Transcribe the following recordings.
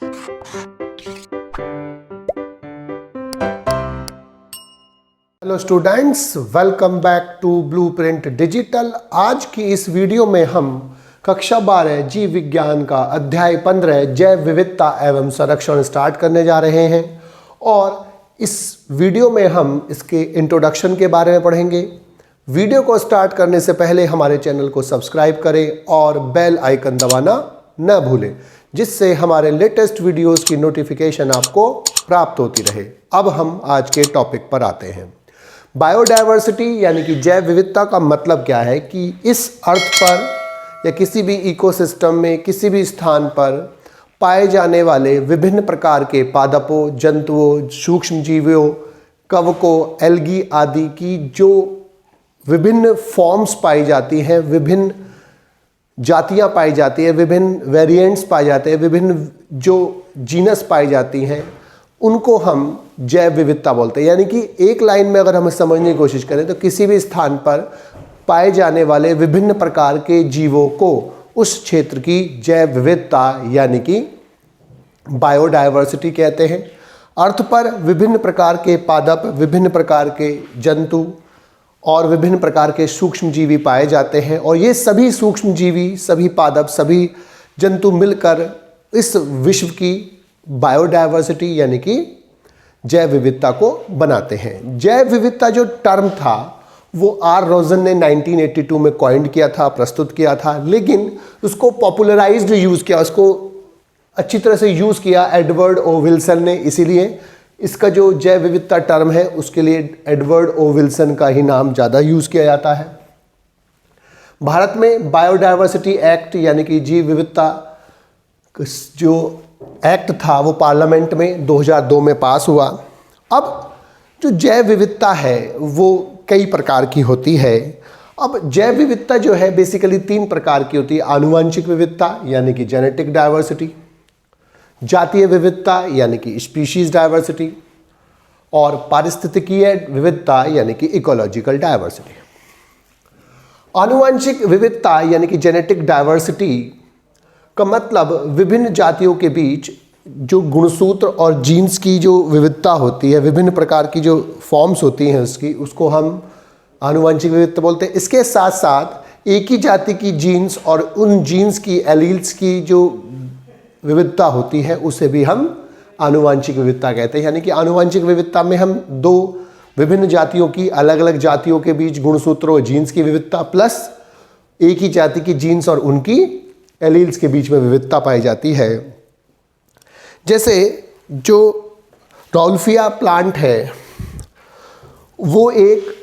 Hello students, welcome back to blueprint digital. आज की इस वीडियो में हम कक्षा 12 जीव विज्ञान का अध्याय 15 जैव विविधता एवं संरक्षण स्टार्ट करने जा रहे हैं। और इस वीडियो में हम इसके इंट्रोडक्शन के बारे में पढ़ेंगे। वीडियो को स्टार्ट करने से पहले हमारे चैनल को सब्सक्राइब करें और बेल आइकन दबाना न भूलें, जिससे हमारे लेटेस्ट वीडियोस की नोटिफिकेशन आपको प्राप्त होती रहे। अब हम आज के टॉपिक पर आते हैं। बायोडायवर्सिटी यानी कि जैव विविधता का मतलब क्या है कि इस अर्थ पर या किसी भी इकोसिस्टम में किसी भी स्थान पर पाए जाने वाले विभिन्न प्रकार के पादपों, जंतुओं, सूक्ष्म जीवों, कवकों, एल्गी आदि की जो विभिन्न फॉर्म्स पाई जाती हैं, विभिन्न जातियां पाई जाती हैं, विभिन्न वेरिएंट्स पाए जाते हैं, विभिन्न जो जीनस पाई जाती हैं, उनको हम जैव विविधता बोलते हैं। यानी कि एक लाइन में अगर हम समझने की कोशिश करें तो किसी भी स्थान पर पाए जाने वाले विभिन्न प्रकार के जीवों को उस क्षेत्र की जैव विविधता यानी कि बायोडायवर्सिटी कहते हैं। अर्थ पर विभिन्न प्रकार के पादप, विभिन्न प्रकार के जंतु और विभिन्न प्रकार के सूक्ष्म जीवी पाए जाते हैं, और ये सभी सूक्ष्म जीवी, सभी पादप, सभी जंतु मिलकर इस विश्व की बायोडायवर्सिटी यानी कि जैव विविधता को बनाते हैं। जैव विविधता जो टर्म था वो आर रोजन ने 1982 में कॉइंड किया था, प्रस्तुत किया था, लेकिन उसको पॉपुलराइज्ड यूज़ किया, उसको अच्छी तरह से यूज़ किया एडवर्ड ओ विल्सन ने। इसीलिए इसका जो जैव विविधता टर्म है उसके लिए एडवर्ड ओ विल्सन का ही नाम ज़्यादा यूज़ किया जाता है। भारत में बायोडायवर्सिटी एक्ट यानी कि जीव विविधता जो एक्ट था वो पार्लियामेंट में 2002 में पास हुआ। अब जो जैव विविधता है वो कई प्रकार की होती है। अब जैव विविधता जो है बेसिकली 3 प्रकार की होती है। आनुवंशिक विविधता यानी कि जेनेटिक डाइवर्सिटी, जातीय विविधता यानी कि स्पीशीज डाइवर्सिटी, और पारिस्थितिकीय विविधता यानी कि इकोलॉजिकल डाइवर्सिटी। आनुवंशिक विविधता यानी कि जेनेटिक डाइवर्सिटी का मतलब विभिन्न जातियों के बीच जो गुणसूत्र और जीन्स की जो विविधता होती है, विभिन्न प्रकार की जो फॉर्म्स होती हैं उसकी, उसको हम आनुवंशिक विविधता बोलते हैं। इसके साथ साथ एक ही जाति की जीन्स और उन जीन्स की एलील्स की जो विविधता होती है उसे भी हम आनुवंशिक विविधता कहते हैं। यानी कि आनुवंशिक विविधता में हम 2 विभिन्न जातियों की, अलग अलग जातियों के बीच गुणसूत्रों और जीन्स की विविधता प्लस एक ही जाति की जीन्स और उनकी एलील्स के बीच में विविधता पाई जाती है। जैसे जो रॉल्फिया प्लांट है वो एक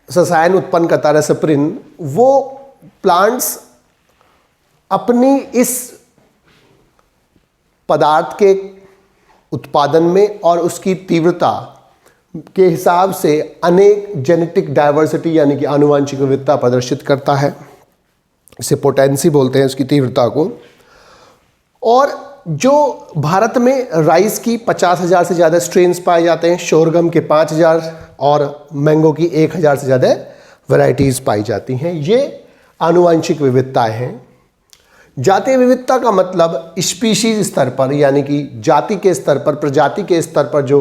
ससायन उत्पन्न करता है, रेसपिरिन। वो प्लांट्स अपनी इस पदार्थ के उत्पादन में और उसकी तीव्रता के हिसाब से अनेक जेनेटिक डाइवर्सिटी यानी कि आनुवंशिक विविधता प्रदर्शित करता है। इसे पोटेंसी बोलते हैं उसकी तीव्रता को। और जो भारत में राइस की 50,000 से ज़्यादा स्ट्रेन्स पाए जाते हैं, शोरगम के 5,000 और मैंगो की 1,000 से ज़्यादा वैरायटीज़ पाई जाती हैं। ये आनुवंशिक विविधताएं हैं। जातीय विविधता का मतलब स्पीशीज स्तर पर यानी कि जाति के स्तर पर, प्रजाति के स्तर पर जो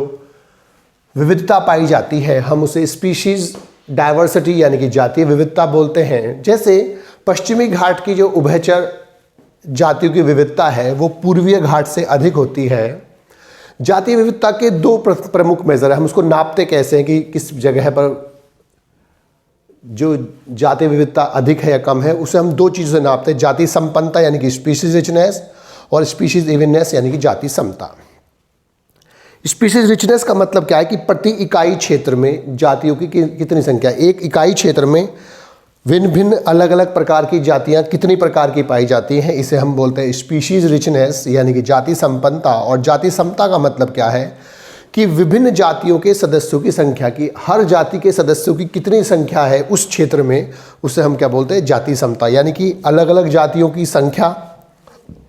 विविधता पाई जाती है हम उसे स्पीशीज डाइवर्सिटी यानी कि जातीय विविधता बोलते हैं। जैसे पश्चिमी घाट की जो उभयचर जातियों की विविधता है वो पूर्वीय घाट से अधिक होती है। जातीय विविधता के 2 प्रमुख मेजर है। हम उसको नापते कैसे हैं कि किस जगह पर जो जातीय विविधता अधिक है या कम है, उसे हम 2 चीज़ों से नापते हैं। जाति संपन्नता यानी कि स्पीशीज रिचनेस, और स्पीशीज इवननेस यानी कि जाति समता। स्पीशीज रिचनेस का मतलब क्या है कि प्रति इकाई क्षेत्र में जातियों की कितनी संख्या, एक इकाई क्षेत्र में भिन्न भिन्न अलग अलग प्रकार की जातियां कितनी प्रकार की पाई जाती हैं, इसे हम बोलते हैं स्पीशीज रिचनेस यानी कि जाति संपन्नता। और जाति समता का मतलब क्या है कि विभिन्न जातियों के सदस्यों की संख्या की, हर जाति के सदस्यों की कितनी संख्या है उस क्षेत्र में, उसे हम क्या बोलते हैं, जाति समता। यानी कि अलग अलग जातियों की संख्या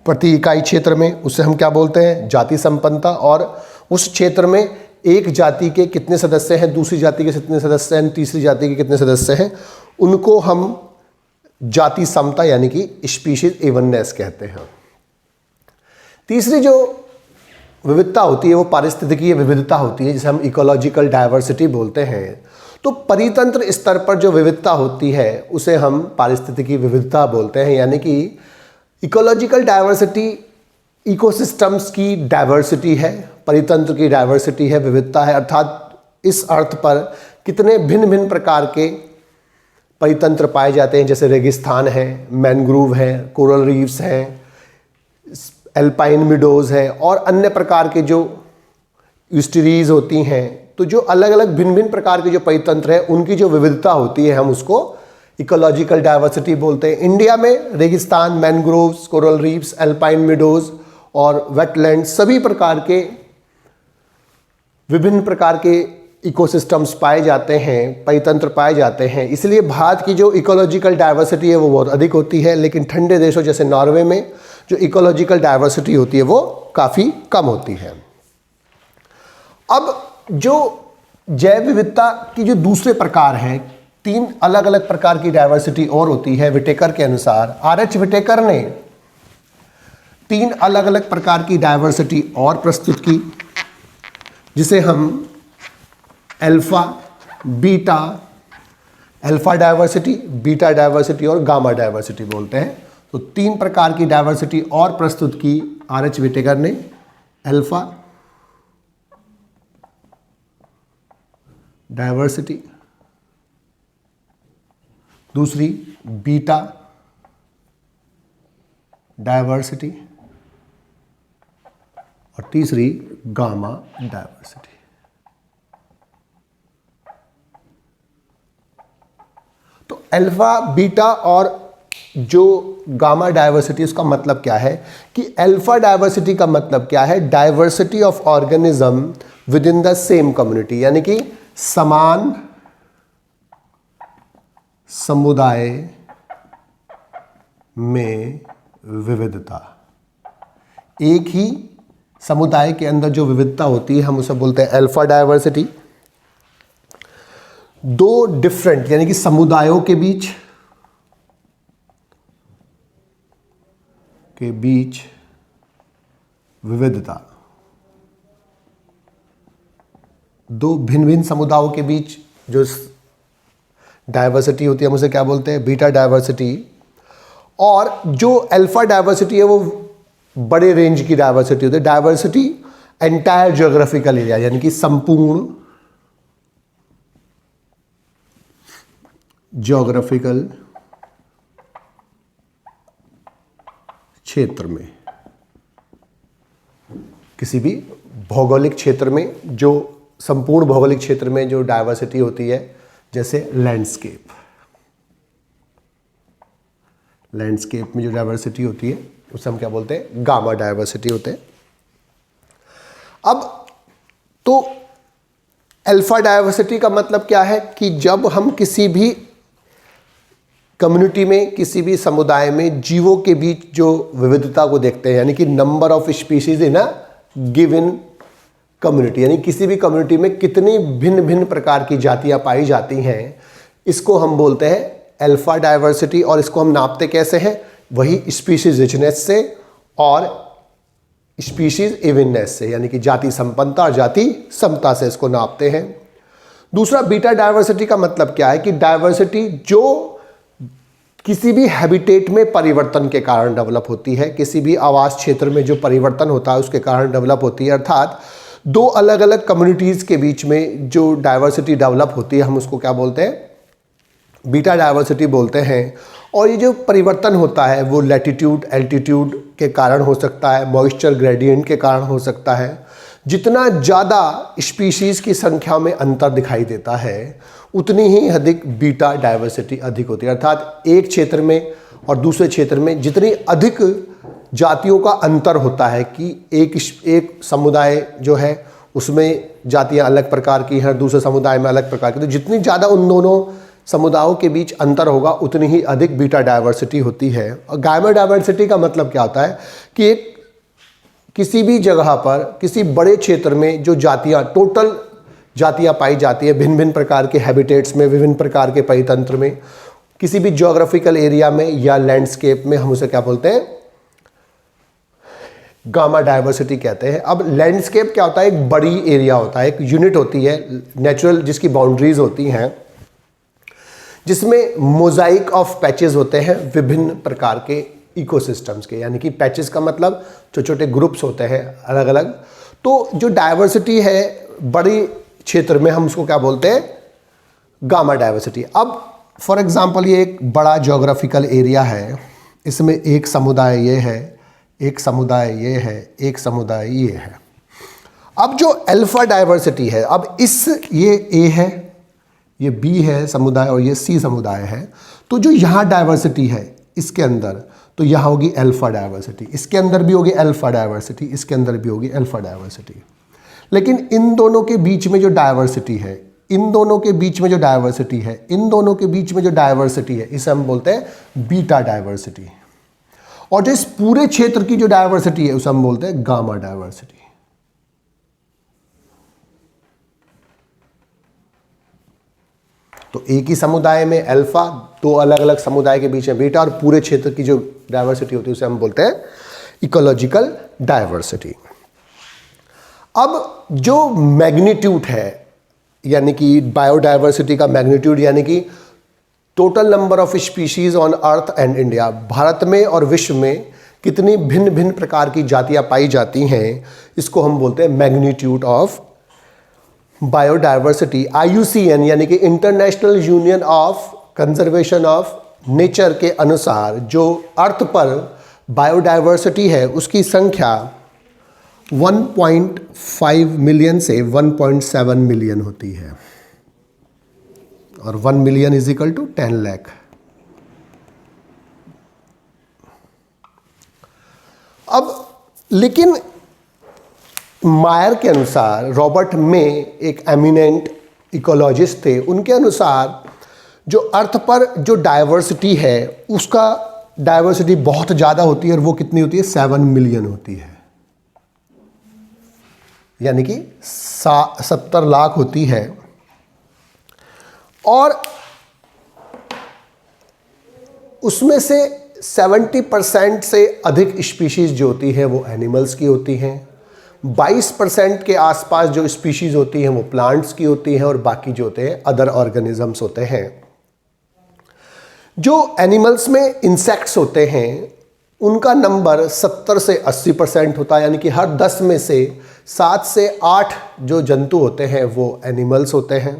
प्रति इकाई क्षेत्र में, उसे हम क्या बोलते हैं, जाति संपन्नता। और उस क्षेत्र में एक जाति के कितने सदस्य हैं, दूसरी जाति के कितने सदस्य हैं, तीसरी जाति के कितने सदस्य हैं, उनको हम जाति समता यानी कि स्पीशीज इवननेस कहते हैं। तीसरी जो विविधता होती है वो पारिस्थितिकीय विविधता होती है, जिसे हम इकोलॉजिकल डाइवर्सिटी बोलते हैं। तो परितंत्र स्तर पर जो विविधता होती है उसे हम पारिस्थितिकी विविधता बोलते हैं, यानी कि इकोलॉजिकल डाइवर्सिटी इकोसिस्टम्स की डाइवर्सिटी है, परितंत्र की डाइवर्सिटी है, विविधता है, अर्थात इस अर्थ पर कितने भिन्न भिन्न प्रकार के परितंत्र पाए जाते हैं, जैसे रेगिस्तान है, मैनग्रोव है, कोरल रीफ्स हैं, एल्पाइन मीडोज है और अन्य प्रकार के जो यूस्टरीज होती हैं। तो जो अलग अलग भिन्न भिन्न प्रकार के जो परितंत्र है उनकी जो विविधता होती है हम उसको इकोलॉजिकल डाइवर्सिटी बोलते हैं। इंडिया में रेगिस्तान, mangroves, coral reefs, alpine meadows और वेटलैंड सभी प्रकार के विभिन्न प्रकार के इकोसिस्टम्स पाए जाते हैं, परितंत्र पाए जाते हैं। इसलिए भारत की जो इकोलॉजिकल डाइवर्सिटी है वो बहुत अधिक होती है, लेकिन ठंडे देशों जैसे नॉर्वे में जो इकोलॉजिकल डाइवर्सिटी होती है वो काफ़ी कम होती है। अब जो जैव विविधता की जो दूसरे प्रकार हैं, 3 अलग अलग प्रकार की डाइवर्सिटी और होती है विटेकर के अनुसार। आर.एच. विटेकर ने 3 अलग अलग प्रकार की डाइवर्सिटी और प्रस्तुत की, जिसे हम अल्फा डाइवर्सिटी, बीटा डाइवर्सिटी और गामा डाइवर्सिटी बोलते हैं। तो 3 प्रकार की डाइवर्सिटी और प्रस्तुत की आर.एच. विटेकर ने। अल्फा डाइवर्सिटी, दूसरी बीटा डाइवर्सिटी और तीसरी गामा डाइवर्सिटी। तो अल्फा, बीटा और जो गामा डाइवर्सिटी, उसका मतलब क्या है कि अल्फा डाइवर्सिटी का मतलब क्या है, diversity of organism with in the same community, यानी कि समान समुदाय में विविधता। एक ही समुदाय के अंदर जो विविधता होती है हम उसे बोलते हैं अल्फा डाइवर्सिटी। 2 डिफरेंट यानी कि समुदायों के बीच विविधता, 2 भिन्न भिन्न समुदायों के बीच जो डाइवर्सिटी होती है हम उसे क्या बोलते हैं, बीटा डाइवर्सिटी। और जो अल्फा डाइवर्सिटी है वो बड़े रेंज की डाइवर्सिटी होती है। डाइवर्सिटी एंटायर ज्योग्राफिकल एरिया, यानी कि संपूर्ण ज्योग्राफिकल क्षेत्र में, किसी भी भौगोलिक क्षेत्र में, जो संपूर्ण भौगोलिक क्षेत्र में जो डाइवर्सिटी होती है, जैसे लैंडस्केप में जो डाइवर्सिटी होती है उसे हम क्या बोलते हैं, गामा डाइवर्सिटी होते हैं। अब तो अल्फा डाइवर्सिटी का मतलब क्या है कि जब हम किसी भी कम्युनिटी में, किसी भी समुदाय में जीवों के बीच जो विविधता को देखते हैं, यानी कि number of species in a given community, यानी किसी भी कम्युनिटी में कितनी भिन्न भिन्न प्रकार की जातियां पाई जाती हैं, इसको हम बोलते हैं अल्फा डाइवर्सिटी। और इसको हम नापते कैसे हैं, वही स्पीशीज रिचनेस से और स्पीशीज इवननेस से, यानी कि जाति संपन्नता और जाति समता से इसको नापते हैं। दूसरा बीटा डाइवर्सिटी का मतलब क्या है कि डाइवर्सिटी जो किसी भी हैबिटेट में परिवर्तन के कारण डेवलप होती है, किसी भी आवास क्षेत्र में जो परिवर्तन होता है उसके कारण डेवलप होती है, अर्थात 2 अलग अलग कम्युनिटीज़ के बीच में जो डाइवर्सिटी डेवलप होती है हम उसको क्या बोलते हैं, बीटा डाइवर्सिटी बोलते हैं। और ये जो परिवर्तन होता है वो लैटिट्यूड एल्टीट्यूड के कारण हो सकता है, मॉइस्चर ग्रेडियंट के कारण हो सकता है। जितना ज़्यादा स्पीशीज़ की संख्या में अंतर दिखाई देता है उतनी ही अधिक बीटा डाइवर्सिटी अधिक होती है, अर्थात एक क्षेत्र में और दूसरे क्षेत्र में जितनी अधिक जातियों का अंतर होता है कि एक समुदाय जो है उसमें जातियां अलग प्रकार की हैं, दूसरे समुदाय में अलग प्रकार की, तो जितनी ज़्यादा उन दोनों समुदायों के बीच अंतर होगा उतनी ही अधिक बीटा डाइवर्सिटी होती है। और गामा डाइवर्सिटी का मतलब क्या होता है कि किसी भी जगह पर, किसी बड़े क्षेत्र में जो जातियां, टोटल जातियां पाई जाती है भिन्न भिन्न प्रकार के हैबिटेट्स में, विभिन्न प्रकार के परितंत्र में, किसी भी ज्योग्राफिकल एरिया में या लैंडस्केप में, हम उसे क्या बोलते हैं, गामा डायवर्सिटी कहते हैं। अब लैंडस्केप क्या होता है, एक बड़ी एरिया होता है, एक यूनिट होती है नेचुरल जिसकी बाउंड्रीज होती हैं, जिसमें मोजाइक ऑफ पैचेस होते हैं विभिन्न प्रकार के इकोसिस्टम्स के, यानी कि पैचेस का मतलब छोटे छोटे ग्रुप्स होते हैं अलग अलग। तो जो डायवर्सिटी है बड़ी क्षेत्र में, हम उसको क्या बोलते हैं, गामा डायवर्सिटी। अब फॉर एग्जांपल ये एक बड़ा ज्योग्राफिकल एरिया है, इसमें एक समुदाय ये है, एक समुदाय ये है, एक समुदाय ये है। अब जो अल्फा डायवर्सिटी है, अब ये ए है, ये बी है समुदाय और ये सी समुदाय है, तो जो यहाँ डायवर्सिटी है इसके अंदर, तो यहाँ होगी अल्फा डायवर्सिटी, इसके अंदर भी होगी अल्फा डायवर्सिटी, इसके अंदर भी होगी अल्फा डायवर्सिटी। लेकिन इन दोनों के बीच में जो डायवर्सिटी है, इन दोनों के बीच में जो डायवर्सिटी है, इन दोनों के बीच में जो डायवर्सिटी है, इसे हम बोलते हैं बीटा डायवर्सिटी। और जो इस पूरे क्षेत्र की जो डायवर्सिटी है उसे हम बोलते हैं गामा डायवर्सिटी। तो एक ही समुदाय में अल्फा, दो अलग अलग समुदाय के बीच में बीटा, और पूरे क्षेत्र की जो डायवर्सिटी होती है उसे हम बोलते हैं इकोलॉजिकल डायवर्सिटी। अब जो मैग्नीट्यूड है, यानी कि बायोडायवर्सिटी का मैग्नीट्यूड, यानी कि total number of species on earth and India, Bharat में और विश्व में कितनी भिन्न भिन्न प्रकार की जातियां पाई जाती हैं, इसको हम बोलते हैं मैग्नीट्यूड ऑफ बायोडायवर्सिटी। IUCN यानी कि international union of conservation of nature के अनुसार जो अर्थ पर बायोडायवर्सिटी है उसकी संख्या 1.5 मिलियन से 1.7 मिलियन होती है, और 1 million is equal to 10 lakh. अब लेकिन मायर के अनुसार, रॉबर्ट मे एक एमिनेंट इकोलॉजिस्ट थे, उनके अनुसार जो अर्थ पर जो डायवर्सिटी है उसका डायवर्सिटी बहुत ज़्यादा होती है, और वो कितनी होती है, 7 मिलियन होती है, यानी कि 70 लाख होती है। और उसमें से 70% से अधिक स्पीशीज जो होती है वो एनिमल्स की होती हैं, 22% के आसपास जो स्पीशीज होती हैं वो प्लांट्स की होती हैं, और बाकी जो होते हैं अदर ऑर्गेनिजम्स होते हैं। जो एनिमल्स में इंसेक्ट्स होते हैं उनका नंबर 70 से 80% होता है, यानी कि हर 10 में से 7 से 8 जो जंतु होते हैं वो एनिमल्स होते हैं,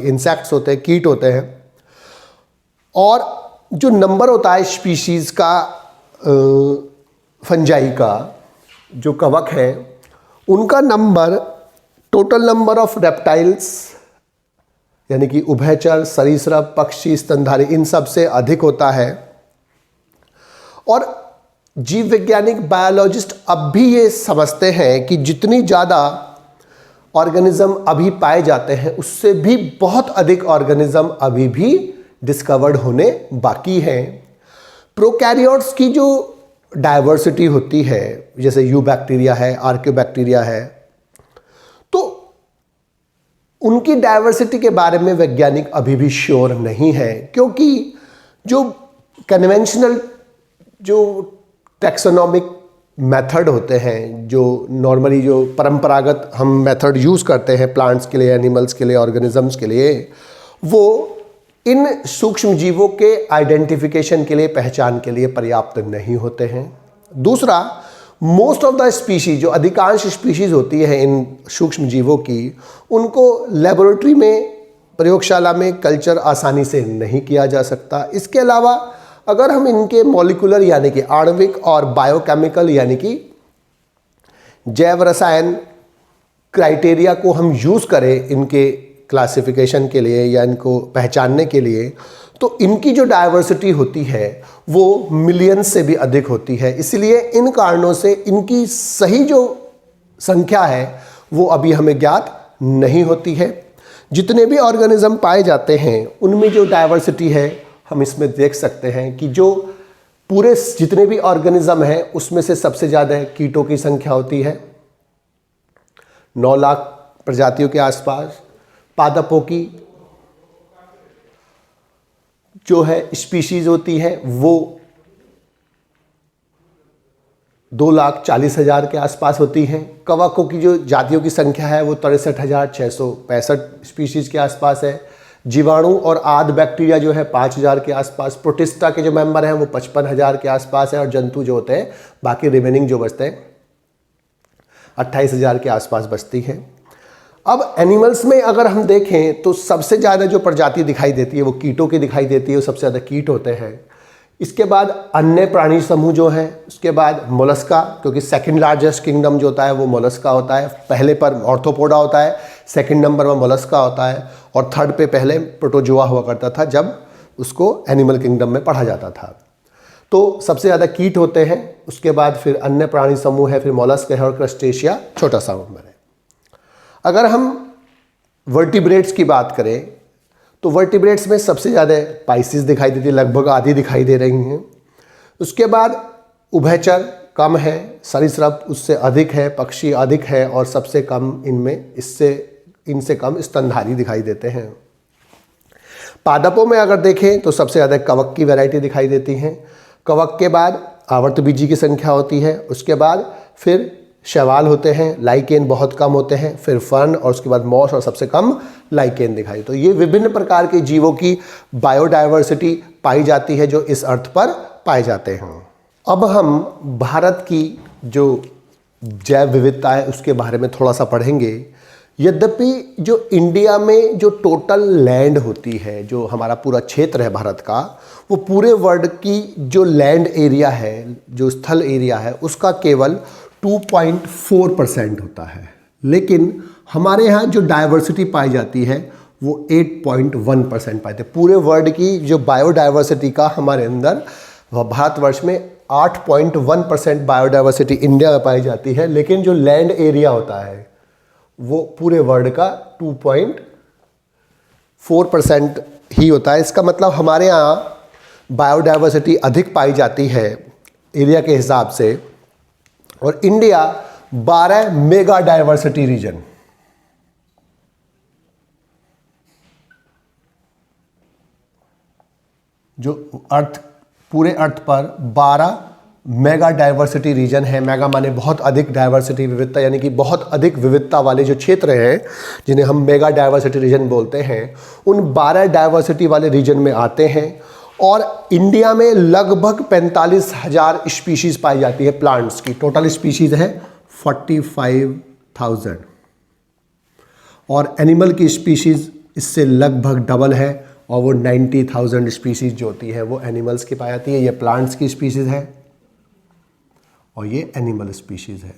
इंसेक्ट्स होते हैं, कीट होते हैं। और जो नंबर होता है स्पीशीज़ का, फंजाई का, जो कवक है, उनका number, total number of reptiles यानी कि उभयचर, सरीसृप, पक्षी, स्तनधारी, इन सब से अधिक होता है। और जीव वैज्ञानिक बायोलॉजिस्ट अब भी ये समझते हैं कि जितनी ज़्यादा ऑर्गेनिज्म अभी पाए जाते हैं उससे भी बहुत अधिक ऑर्गेनिज्म अभी भी डिस्कवर्ड होने बाकी हैं। प्रोकैरियोट्स की जो डायवर्सिटी होती है, जैसे यू बैक्टीरिया है, आर्कियोबैक्टीरिया है, तो उनकी डायवर्सिटी के बारे में वैज्ञानिक अभी भी श्योर नहीं है, क्योंकि जो कन्वेंशनल जो टैक्सोनॉमिक मेथड होते हैं, जो नॉर्मली जो परंपरागत हम मेथड यूज़ करते हैं प्लांट्स के लिए, एनिमल्स के लिए, ऑर्गेनिजम्स के लिए, वो इन सूक्ष्म जीवों के आइडेंटिफिकेशन के लिए, पहचान के लिए पर्याप्त नहीं होते हैं। दूसरा, मोस्ट ऑफ द स्पीशीज, जो अधिकांश स्पीशीज होती है इन सूक्ष्म जीवों की, उनको लेबोरेटरी में, प्रयोगशाला में कल्चर आसानी से नहीं किया जा सकता। इसके अलावा अगर हम इनके मॉलिक्यूलर यानी कि आणविक और बायोकेमिकल यानी कि जैव रसायन क्राइटेरिया को हम यूज़ करें इनके क्लासिफिकेशन के लिए या इनको पहचानने के लिए, तो इनकी जो डायवर्सिटी होती है वो मिलियन से भी अधिक होती है। इसलिए इन कारणों से इनकी सही जो संख्या है वो अभी हमें ज्ञात नहीं होती है। जितने भी ऑर्गेनिज्म पाए जाते हैं उनमें जो डायवर्सिटी है हम इसमें देख सकते हैं कि जो पूरे जितने भी ऑर्गेनिज्म हैं उसमें से सबसे ज़्यादा कीटों की संख्या होती है, 9 लाख प्रजातियों के आसपास। पादपों की जो है स्पीशीज होती है वो 2,40,000 के आसपास होती हैं। कवकों की जो जातियों की संख्या है वो 63,665 स्पीशीज के आसपास है। जीवाणु और आद बैक्टीरिया जो है 5,000 के आसपास। प्रोटिस्टा के जो मेंबर हैं वो 55,000 के आसपास है। और जंतु जो होते हैं बाकी रिमेनिंग जो बचते हैं 28,000 के आसपास बचती हैं। अब एनिमल्स में अगर हम देखें तो सबसे ज़्यादा जो प्रजाति दिखाई देती है वो कीटों की दिखाई देती है, वो सबसे ज़्यादा कीट होते हैं। इसके बाद अन्य प्राणी समूह जो हैं, उसके बाद मोलस्का, क्योंकि सेकंड लार्जेस्ट किंगडम जो होता है वो मोलस्का होता है। पहले पर ऑर्थोपोडा होता है, सेकंड नंबर में मोलस्का होता है और थर्ड पे पहले प्रोटोजोआ हुआ करता था जब उसको एनिमल किंगडम में पढ़ा जाता था। तो सबसे ज़्यादा कीट होते हैं, उसके बाद फिर अन्य प्राणी समूह है, फिर मोलस्क है और क्रस्टेशिया छोटा सा नंबर है। अगर हम वर्टिब्रेट्स की बात करें तो वर्टिब्रेट्स में सबसे ज़्यादा पाइसिस दिखाई देती है, लगभग आधी दिखाई दे रही हैं। उसके बाद उभयचर कम है, सरीसृप उससे अधिक है, पक्षी अधिक है और सबसे कम इनसे कम स्तनधारी दिखाई देते हैं। पादपों में अगर देखें तो सबसे ज़्यादा कवक की वैरायटी दिखाई देती हैं। कवक के बाद आवर्तबीजी की संख्या होती है, उसके बाद फिर शैवाल होते हैं, लाइकेन बहुत कम होते हैं, फिर फर्न और उसके बाद मॉस और सबसे कम लाइकेन दिखाई। तो ये विभिन्न प्रकार के जीवों की बायोडायवर्सिटी पाई जाती है जो इस अर्थ पर पाए जाते हैं। अब हम भारत की जो जैव विविधता है उसके बारे में थोड़ा सा पढ़ेंगे। यद्यपि जो इंडिया में जो टोटल लैंड होती है, जो हमारा पूरा क्षेत्र है भारत का, वो पूरे वर्ल्ड की जो लैंड एरिया है, जो स्थल एरिया है, उसका केवल 2.4% होता है। लेकिन हमारे यहाँ जो डाइवर्सिटी पाई जाती है वो 8.1% पाई जाती है। पूरे वर्ल्ड की जो बायोडाइवर्सिटी का हमारे अंदर भारतवर्ष में 8.1% बायोडाइवर्सिटी इंडिया में पाई जाती है, लेकिन जो लैंड एरिया होता है वो पूरे वर्ल्ड का 2.4% ही होता है। इसका मतलब हमारे यहाँ बायोडाइवर्सिटी अधिक पाई जाती है एरिया के हिसाब से, और इंडिया 12 मेगा डाइवर्सिटी रीजन, जो पूरे अर्थ पर 12 मेगा डाइवर्सिटी रीजन है। मेगा माने बहुत अधिक, डाइवर्सिटी विविधता, यानी कि बहुत अधिक विविधता वाले जो क्षेत्र हैं जिन्हें हम मेगा डाइवर्सिटी रीजन बोलते हैं, उन 12 डाइवर्सिटी वाले रीजन में आते हैं। और इंडिया में लगभग 45,000 स्पीशीज़ पाई जाती है प्लांट्स की। टोटल स्पीशीज़ है 45,000 और एनिमल की स्पीशीज़ इससे लगभग डबल है और वो 90,000 स्पीशीज़ जो होती है वो एनिमल्स की पाई जाती है। ये प्लांट्स की स्पीशीज़ है और ये एनिमल स्पीशीज़ है।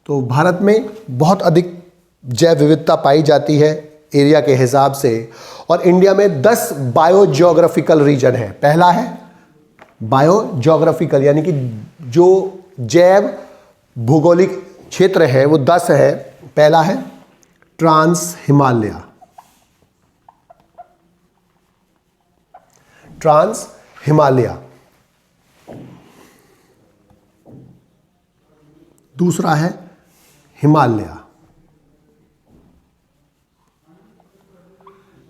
तो भारत में बहुत अधिक जैव विविधता पाई जाती है एरिया के हिसाब से। और इंडिया में 10 बायोजियोग्राफिकल रीजन है। पहला है बायोजियोग्राफिकल, यानी कि जो जैव भूगोलिक क्षेत्र है वो 10 है। पहला है ट्रांस हिमालय, ट्रांस हिमालय। दूसरा है हिमालय।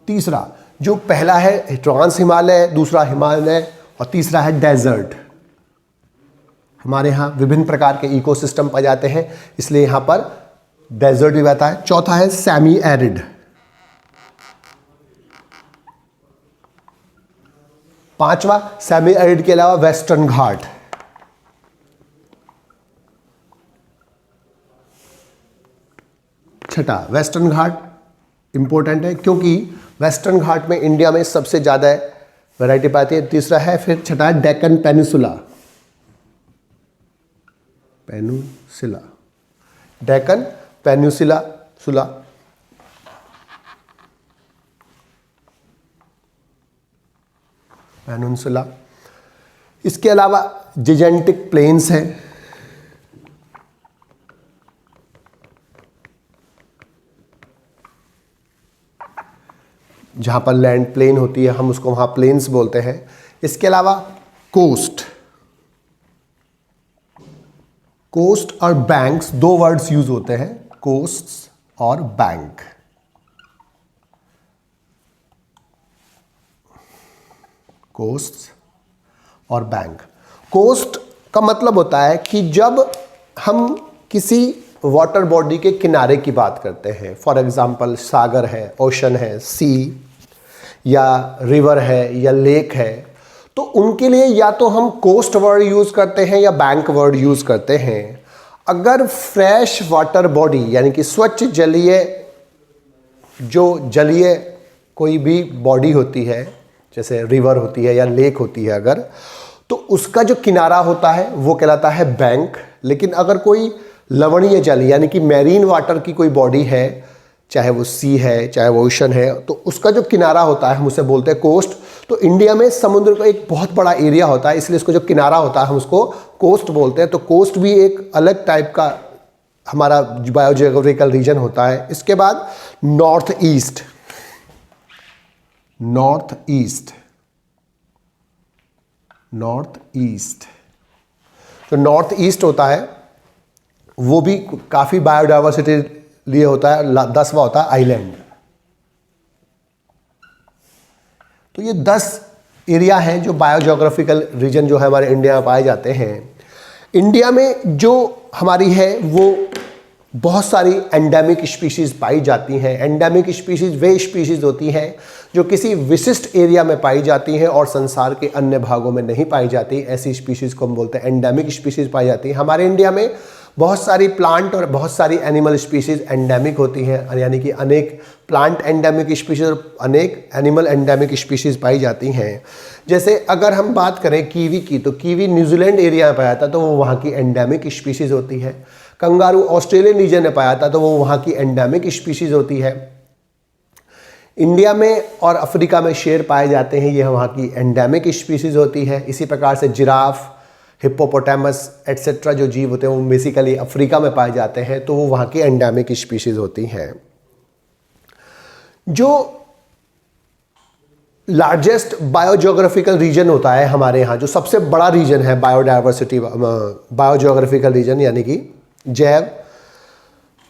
तीसरा, जो पहला है ट्रांस हिमालय, दूसरा हिमालय और तीसरा है डेजर्ट। हमारे यहाँ विभिन्न प्रकार के इकोसिस्टम पाए जाते हैं, इसलिए यहाँ पर डेजर्ट भी रहता है। चौथा है सेमी एरिड। पांचवा, सेमी एरिड के अलावा वेस्टर्न घाट। छठा, वेस्टर्न घाट इंपॉर्टेंट है क्योंकि वेस्टर्न घाट में इंडिया में सबसे ज़्यादा वैरायटी पाती है। तीसरा है फिर छठा है Deccan peninsula, peninsula, Deccan peninsula, peninsula. इसके अलावा जिजेंटिक प्लेन्स है, जहाँ पर लैंड प्लेन होती है हम उसको वहाँ प्लेन्स बोलते हैं। इसके अलावा कोस्ट, कोस्ट और बैंक्स, दो वर्ड्स यूज होते हैं, कोस्ट और बैंक। कोस्ट और बैंक। कोस्ट का मतलब होता है कि जब हम किसी वाटर बॉडी के किनारे की बात करते हैं, फॉर एग्जांपल सागर है, ओशन है, सी या रिवर है या लेक है, तो उनके लिए या तो हम कोस्ट वर्ड यूज़ करते हैं या बैंक वर्ड यूज़ करते हैं। अगर फ्रेश वाटर बॉडी यानी कि स्वच्छ जलीय, जो जलीय कोई भी बॉडी होती है, जैसे रिवर होती है या लेक होती है अगर, तो उसका जो किनारा होता है वो कहलाता है बैंक। लेकिन अगर कोई लवणीय जल यानी कि मैरीन वाटर की कोई बॉडी है, चाहे वो सी है चाहे वो ओशन है, तो उसका जो किनारा होता है हम उसे बोलते हैं कोस्ट। तो इंडिया में समुद्र का एक बहुत बड़ा एरिया होता है, इसलिए इसको जो किनारा होता है हम उसको कोस्ट बोलते हैं। तो कोस्ट भी एक अलग टाइप का हमारा बायोजियोग्राफिकल रीजन होता है। इसके बाद north east, north east, north east, जो नॉर्थ ईस्ट होता है वो भी काफ़ी बायोडाइवर्सिटी लिए होता है। 10वां होता है आइलैंड। तो ये 10 एरिया हैं जो बायोजियोग्राफिकल रीजन जो है हमारे इंडिया में पाए जाते हैं। इंडिया में जो हमारी है वो बहुत सारी एंडेमिक स्पीशीज़ पाई जाती हैं। एंडेमिक स्पीशीज़ वे स्पीशीज़ होती हैं जो किसी विशिष्ट एरिया में पाई जाती हैं और संसार के अन्य भागों में नहीं पाई जाती। ऐसी स्पीशीज़ को हम बोलते हैं एंडेमिक स्पीशीज़ पाई जाती हैं। हमारे इंडिया में बहुत सारी प्लांट और बहुत सारी एनिमल स्पीशीज़ एंडेमिक होती हैं, यानी कि अनेक प्लांट एंडेमिक स्पीशीज़ और अनेक एनिमल एंडेमिक स्पीशीज़ पाई जाती हैं। जैसे अगर हम बात करें कीवी की, तो कीवी न्यूजीलैंड एरिया में पाया जाता है, तो वो वहाँ की एंडेमिक स्पीशीज़ होती है। कंगारू ऑस्ट्रेलियन रीजन में पाया जाता है, तो वो वहाँ की एंडेमिक स्पीशीज़ होती है। इंडिया में और अफ्रीका में शेर पाए जाते हैं, ये वहाँ की एंडेमिक स्पीशीज़ होती है। इसी प्रकार से जिराफ, हिप्पोपोटामस एटसेट्रा जो जीव होते हैं वो बेसिकली अफ्रीका में पाए जाते हैं, तो वो वहाँ की एंडेमिक स्पीशीज़ होती हैं। जो लार्जेस्ट बायोजियोग्राफिकल रीजन होता है हमारे यहाँ, जो सबसे बड़ा रीजन है बायोडाइवर्सिटी बायोजियोग्राफिकल रीजन यानी कि जैव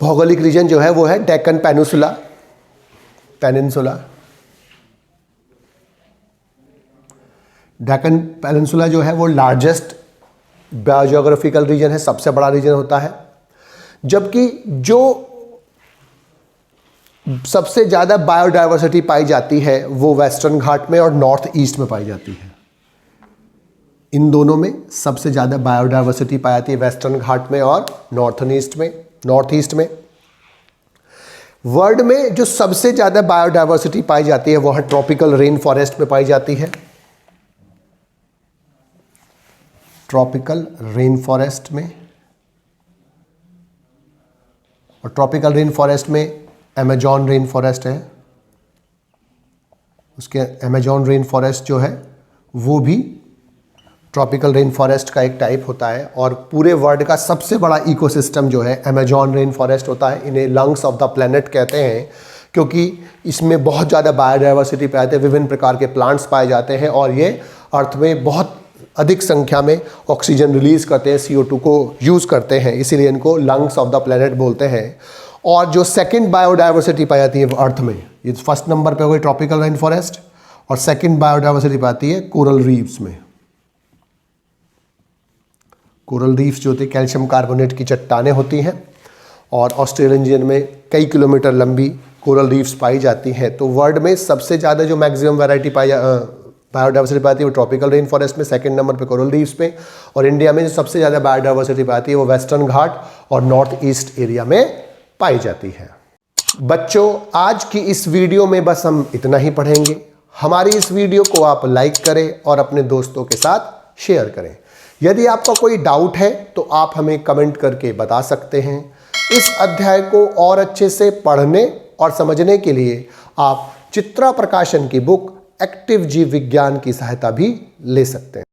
भौगोलिक रीजन जो है वो है डेक्कन पेनिनसुला। डेक्कन पेनिनसुला जो है वो लार्जेस्ट बायोजियोग्राफिकल रीजन है, सबसे बड़ा रीजन होता है। जबकि जो सबसे ज़्यादा बायोडाइवर्सिटी पाई जाती है वो वेस्टर्न घाट में और नॉर्थ ईस्ट में पाई जाती है। इन दोनों में सबसे ज़्यादा बायोडाइवर्सिटी पाई जाती है, वेस्टर्न घाट में और नॉर्थ ईस्ट में। वर्ल्ड में जो सबसे ज़्यादा बायोडाइवर्सिटी पाई जाती है वो है ट्रॉपिकल रेन फॉरेस्ट में पाई जाती है। ट्रॉपिकल रेन फॉरेस्ट में, और ट्रॉपिकल रेन फॉरेस्ट में अमेजॉन रेन फॉरेस्ट है। उसके अमेजॉन रेन फॉरेस्ट जो है वो भी ट्रॉपिकल रेन फॉरेस्ट का एक टाइप होता है। और पूरे वर्ल्ड का सबसे बड़ा इकोसिस्टम जो है अमेजॉन रेन फॉरेस्ट होता है। इन्हें लंग्स ऑफ द प्लेनेट कहते हैं क्योंकि इसमें बहुत ज़्यादा बायोडाइवर्सिटी पाए जाते हैं, विभिन्न प्रकार के प्लांट्स पाए जाते हैं और ये अर्थ में बहुत अधिक संख्या में ऑक्सीजन रिलीज़ करते हैं, CO2 को यूज़ करते हैं, इसीलिए इनको लंग्स ऑफ द प्लेनेट बोलते हैं। और जो सेकंड बायोडाइवर्सिटी पाई जाती है अर्थ में, ये फर्स्ट नंबर पे हो गई ट्रॉपिकल रेन फॉरेस्ट, और सेकंड बायोडाइवर्सिटी पाती है कोरल रीफ्स में। कोरल रीफ्स जो होती है कैल्शियम कार्बोनेट की चट्टानें होती हैं और ऑस्ट्रेलियन रीजन में कई किलोमीटर लंबी कोरल रीफ्स पाई जाती हैं। तो वर्ल्ड में सबसे ज़्यादा जो मैक्सिमम वैरायटी बायोडाइवर्सिटी पाती है वो ट्रॉपिकल रेन फॉरेस्ट में, सेकंड नंबर पे कोरल रीफ्स पे, और इंडिया में जो सबसे ज़्यादा बायोडाइवर्सिटी पाती है वो वेस्टर्न घाट और नॉर्थ ईस्ट एरिया में पाई जाती है। बच्चों, आज की इस वीडियो में बस हम इतना ही पढ़ेंगे। हमारी इस वीडियो को आप लाइक करें और अपने दोस्तों के साथ शेयर करें। यदि आपका कोई डाउट है तो आप हमें कमेंट करके बता सकते हैं। इस अध्याय को और अच्छे से पढ़ने और समझने के लिए आप चित्रा प्रकाशन की बुक एक्टिव जीव विज्ञान की सहायता भी ले सकते हैं।